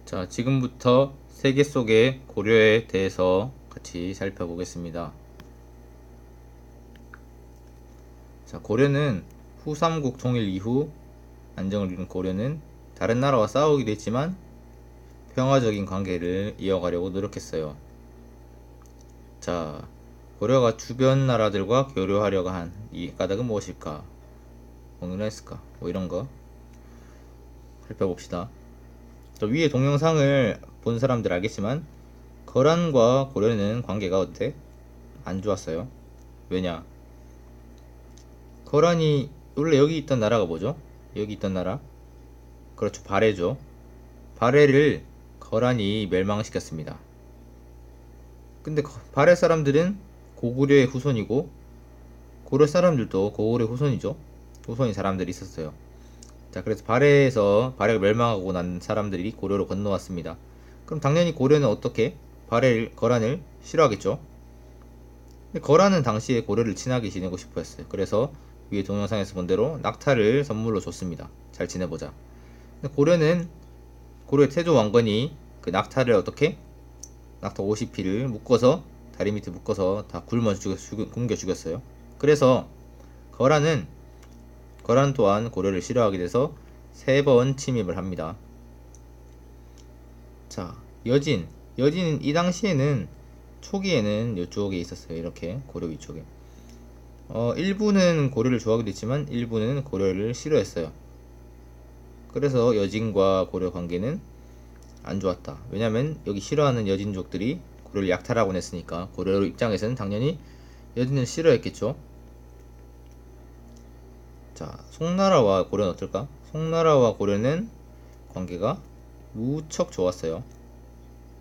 자, 지금부터 세계 속의 고려에 대해서 같이 살펴보겠습니다. 자, 고려는 후삼국 통일 이후 안정을 이룬 고려는 다른 나라와 싸우기도 했지만 평화적인 관계를 이어가려고 노력했어요. 자, 고려가 주변 나라들과 교류하려고 한 이 까닭은 무엇일까? 뭐가 있을까? 뭐 이런 거 살펴봅시다. 저 위에 동영상을 본 사람들 알겠지만 거란과 고려는 관계가 어때? 안 좋았어요. 왜냐? 거란이 원래 여기 있던 나라가 뭐죠? 여기 있던 나라? 그렇죠. 발해죠. 발해를 거란이 멸망시켰습니다. 근데 발해 사람들은 고구려의 후손이고 고려 사람들도 고구려의 후손이죠. 후손인 사람들이 있었어요. 자, 그래서 발해에서 발해가 멸망하고 난 사람들이 고려로 건너왔습니다. 그럼 당연히 고려는 어떻게 거란을 싫어하겠죠. 근데 거란은 당시에 고려를 친하게 지내고 싶어 했어요. 그래서 위에 동영상에서 본 대로 낙타를 선물로 줬습니다. 잘 지내보자. 근데 고려의 태조 왕건이 그 낙타를 어떻게? 낙타 50피를 묶어서 다리 밑에 묶어서 다 굶겨 죽였어요. 그래서 거란 또한 고려를 싫어하게 돼서 3번 침입을 합니다. 자, 여진은 이 당시에는 초기에는 이쪽에 있었어요. 이렇게 고려 위쪽에. 일부는 고려를 좋아하기도 했지만 일부는 고려를 싫어했어요. 그래서 여진과 고려 관계는 안 좋았다. 왜냐면 여기 싫어하는 여진족들이 고려를 약탈하곤 했으니까 고려 입장에서는 당연히 여진을 싫어했겠죠. 자, 송나라와 고려는 어떨까? 송나라와 고려는 관계가 무척 좋았어요.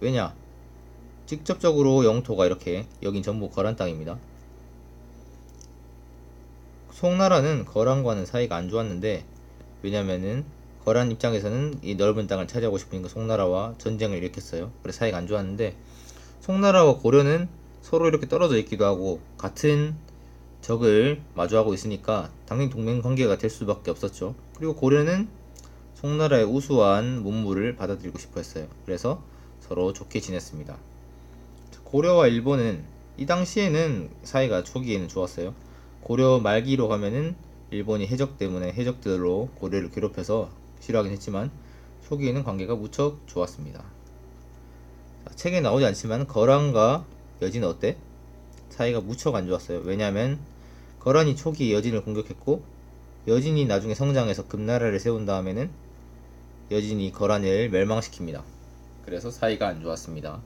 왜냐? 직접적으로 영토가 이렇게 여긴 전부 거란 땅입니다. 송나라는 거란과는 사이가 안 좋았는데 왜냐면은 거란 입장에서는 이 넓은 땅을 차지하고 싶으니까 송나라와 전쟁을 일으켰어요. 그래서 사이가 안 좋았는데 송나라와 고려는 서로 이렇게 떨어져 있기도 하고 같은 적을 마주하고 있으니까 당연히 동맹 관계가 될 수밖에 없었죠. 그리고 고려는 송나라의 우수한 문물을 받아들이고 싶어 했어요. 그래서 서로 좋게 지냈습니다. 고려와 일본은 이 당시에는 사이가 초기에는 좋았어요. 고려 말기로 가면은 일본이 해적 때문에 해적들로 고려를 괴롭혀서 싫어하긴 했지만 초기에는 관계가 무척 좋았습니다. 책에 나오지 않지만 거란과 여진은 어때? 사이가 무척 안 좋았어요. 왜냐하면 거란이 초기에 여진을 공격했고 여진이 나중에 성장해서 금나라를 세운 다음에는 여진이 거란을 멸망시킵니다. 그래서 사이가 안 좋았습니다.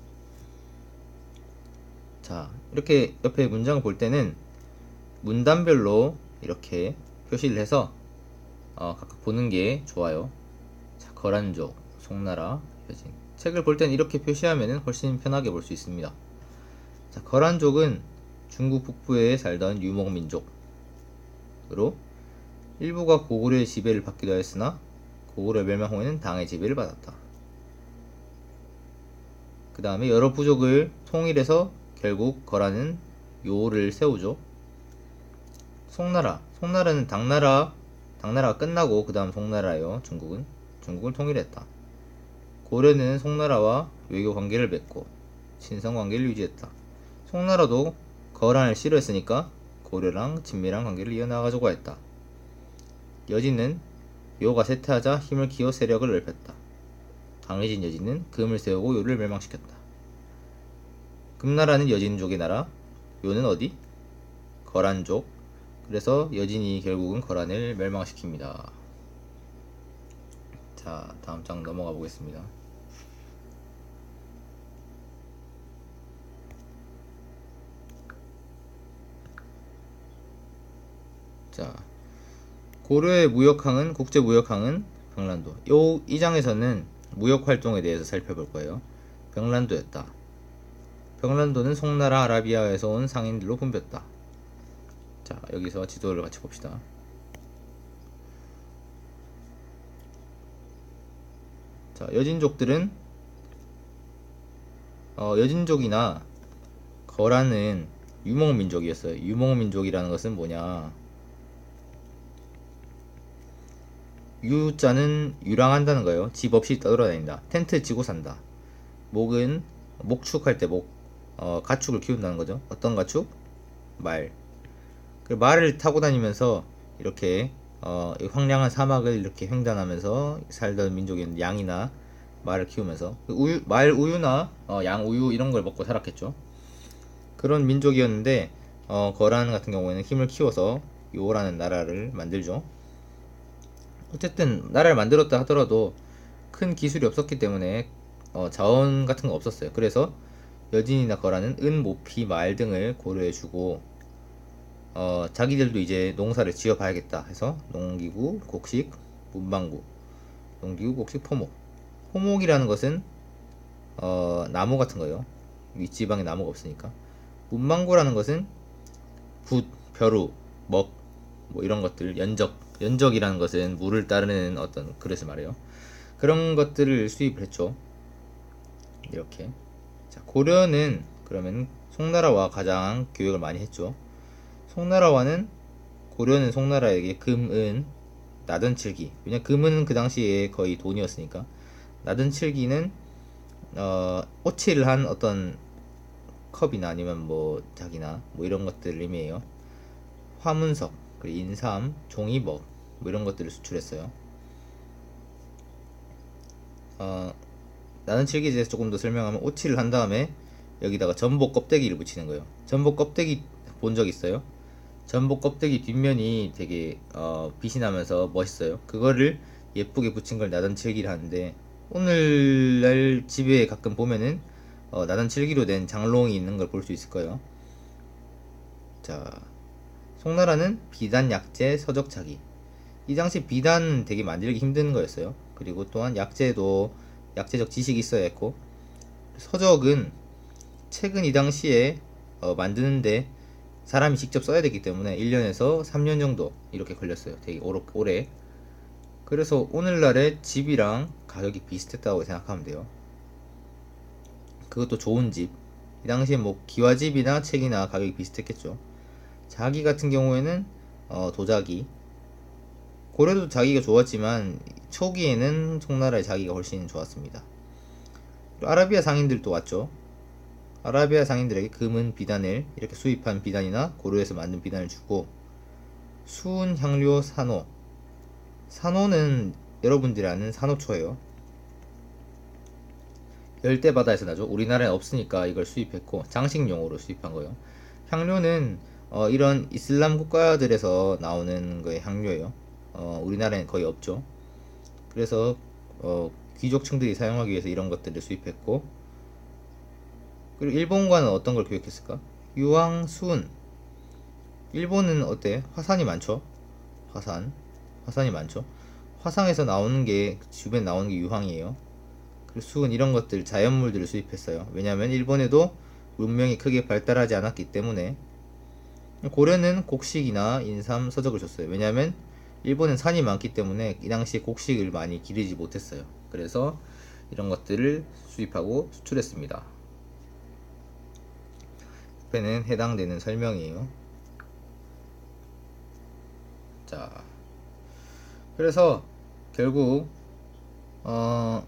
자, 이렇게 옆에 문장을 볼 때는 문단별로 이렇게 표시를 해서 각각 보는 게 좋아요. 자, 거란족, 송나라, 여진. 책을 볼 때는 이렇게 표시하면 훨씬 편하게 볼 수 있습니다. 자, 거란족은 중국 북부에 살던 유목민족으로 일부가 고구려의 지배를 받기도 하였으나 고구려 멸망 후에는 당의 지배를 받았다. 그 다음에 여러 부족을 통일해서 결국 거란은 요를 세우죠. 송나라는 당나라가 끝나고 그 다음 송나라예요. 중국을 통일했다. 고려는 송나라와 외교 관계를 맺고 친선 관계를 유지했다. 송나라도 거란을 싫어했으니까 고려랑 친밀한 관계를 이어나가자고 했다. 여진은 요가 쇠퇴하자 힘을 키워 세력을 넓혔다. 강해진 여진은 금을 세우고 요를 멸망시켰다. 금나라는 여진족의 나라, 요는 어디? 거란족. 그래서 여진이 결국은 거란을 멸망시킵니다. 자, 다음 장 넘어가 보겠습니다. 자, 고려의 무역항은 국제무역항은 병란도. 이 장에서는 무역 활동에 대해서 살펴볼 거예요. 병란도였다. 병란도는 송나라 아라비아에서 온 상인들로 붐볐다. 자, 여기서 지도를 같이 봅시다. 자, 여진족이나 거란은 유목민족이었어요. 유목민족이라는 것은 뭐냐? 유자는 유랑한다는 거예요. 집 없이 떠돌아다닌다. 텐트 치고 산다. 목은 목축할 때 가축을 키운다는 거죠. 어떤 가축? 말. 그 말을 타고 다니면서 이렇게 이 황량한 사막을 이렇게 횡단하면서 살던 민족인 양이나 말을 키우면서 말 우유나 양 우유 이런 걸 먹고 살았겠죠. 그런 민족이었는데 거란 같은 경우에는 힘을 키워서 요라는 나라를 만들죠. 어쨌든 나라를 만들었다 하더라도 큰 기술이 없었기 때문에 자원 같은 거 없었어요. 그래서 여진이나 거란은 은, 모피, 말 등을 고려해주고 자기들도 이제 농사를 지어봐야겠다 해서 농기구, 곡식, 문방구, 농기구, 곡식, 포목. 포목이라는 것은 나무 같은 거예요. 윗지방에 나무가 없으니까. 문방구라는 것은 붓, 벼루, 먹, 뭐 이런 것들, 연적이라는 것은 물을 따르는 어떤 그릇을 말해요. 그런 것들을 수입을 했죠. 이렇게. 자, 고려는 그러면 송나라와 가장 교역을 많이 했죠. 송나라와는 고려는 송나라에게 금은 나든칠기. 왜냐 금은 그 당시에 거의 돈이었으니까. 나든칠기는 오칠을 한 어떤 컵이나 아니면 뭐 닭이나 뭐 이런 것들을 의미해요. 화문석, 그리고 인삼, 종이먹 뭐 이런 것들을 수출했어요. 나든칠기에 대해서 조금 더 설명하면 오칠을 한 다음에 여기다가 전복 껍데기를 붙이는 거예요. 전복 껍데기 본 적 있어요? 전복 껍데기 뒷면이 되게 빛이 나면서 멋있어요. 그거를 예쁘게 붙인 걸 나단칠기를 하는데 오늘날 집에 가끔 보면은 나단칠기로 된 장롱이 있는 걸 볼 수 있을 거예요. 자, 송나라는 비단, 약재, 서적, 자기. 이 당시 비단 되게 만들기 힘든 거였어요. 그리고 또한 약재도 약재적 지식이 있어야 했고, 서적은 책은 이 당시에 만드는데 사람이 직접 써야 되기 때문에 1년에서 3년 정도 이렇게 걸렸어요. 되게 오래. 그래서 오늘날의 집이랑 가격이 비슷했다고 생각하면 돼요. 그것도 좋은 집. 이 당시에 뭐 기와집이나 책이나 가격이 비슷했겠죠. 자기 같은 경우에는 도자기. 고려도 자기가 좋았지만 초기에는 송나라의 자기가 훨씬 좋았습니다. 아라비아 상인들도 왔죠. 아라비아 상인들에게 금은 비단을 이렇게 수입한 비단이나 고려에서 만든 비단을 주고, 수은, 향료, 산호. 산호는 여러분들이 아는 산호초예요. 열대 바다에서 나죠. 우리나라에 없으니까 이걸 수입했고 장식용으로 수입한 거예요. 향료는 이런 이슬람 국가들에서 나오는 거의 향료예요. 우리나라에는 거의 없죠. 그래서 귀족층들이 사용하기 위해서 이런 것들을 수입했고, 그리고 일본과는 어떤 걸 교역했을까? 유황, 수은. 일본은 어때? 화산이 많죠? 화산이 많죠? 화산에서 나오는 게, 주변에 나오는 게 유황이에요. 그리고 수은 이런 것들, 자연물들을 수입했어요. 왜냐하면 일본에도 문명이 크게 발달하지 않았기 때문에. 고려는 곡식이나 인삼, 서적을 줬어요. 왜냐하면 일본은 산이 많기 때문에 이 당시에 곡식을 많이 기르지 못했어요. 그래서 이런 것들을 수입하고 수출했습니다. 옆에는 해당되는 설명이에요. 자, 그래서 결국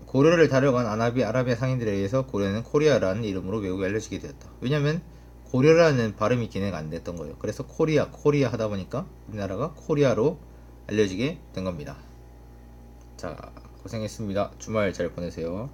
고려를 다뤄간 아라비아 상인들에 의해서 고려는 코리아라는 이름으로 외국에 알려지게 되었다. 왜냐면 고려라는 발음이 기내가 안 됐던 거예요. 그래서 코리아 하다 보니까 우리나라가 코리아로 알려지게 된 겁니다. 자, 고생했습니다. 주말 잘 보내세요.